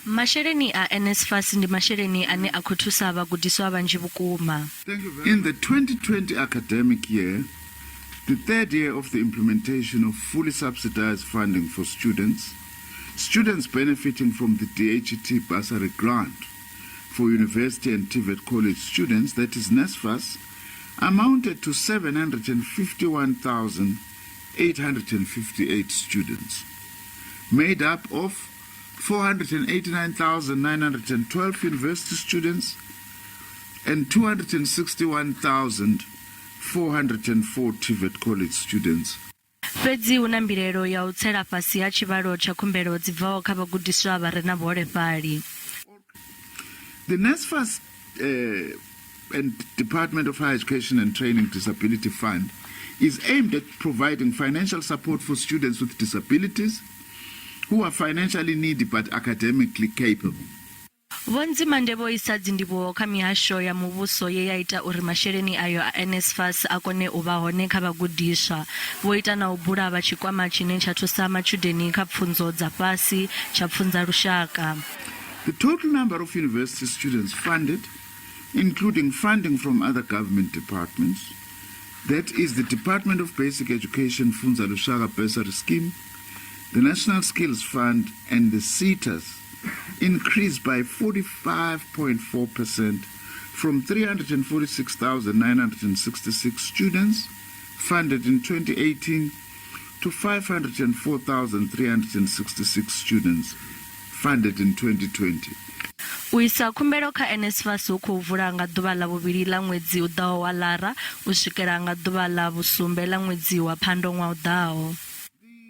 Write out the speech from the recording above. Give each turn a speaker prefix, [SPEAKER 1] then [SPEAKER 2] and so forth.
[SPEAKER 1] Masheleni a NSFAS ndi masheleni ane a khou thusa vhagudiswa vhanzhi vhukuma.
[SPEAKER 2] In the 2020 academic year, the third year of the implementation of fully subsidized funding for students benefiting from the TVET bursary grant for university and TVET college students, that is NSFAS, amounted to 751,858 students, made up of 489,912 university students and 261,404 TVET college students.
[SPEAKER 1] Fhedzi hu na mbilelo ya u tsela fhasi ha tshivhalo tsha khumbelo dzi bvaho kha vhagudiswa vha re na vhuholefhali.
[SPEAKER 2] The NSFAS and Department of Higher Education and Training Disability Fund is aimed at providing financial support for students with disabilities who are financially needy but academically capable.
[SPEAKER 1] Vho-Nzimande vho isa dzindivhuwo kha mihasho ya muvhuso ye ya ita uri masheleni ayo a NSFAS a kone u vha hone kha vhagudiswa. Vho ita na u bula vha tshikwama tshine tsha thusa matshudeni kha pfunzo dza fhasi tsha pfunza lushaka.
[SPEAKER 2] The total number of university students funded, including funding from other government departments, that is the Department of Basic Education Pfunza Lushaka Bursary Scheme, the National Skills Fund and the SETAs, increased by 45.4% from 346,966 students funded in 2018 to 504,366 students funded in 2020.
[SPEAKER 1] U isa khumbelo kha NSFAS hu khou vula nga ḓuvha ḽa vhuvhili ḽa ṅwedzi u ḓaho wa Lara u swikela nga ḓuvha ḽa vhusumbe ḽa ṅwedzi wa Phando ṅwaha u ḓaho.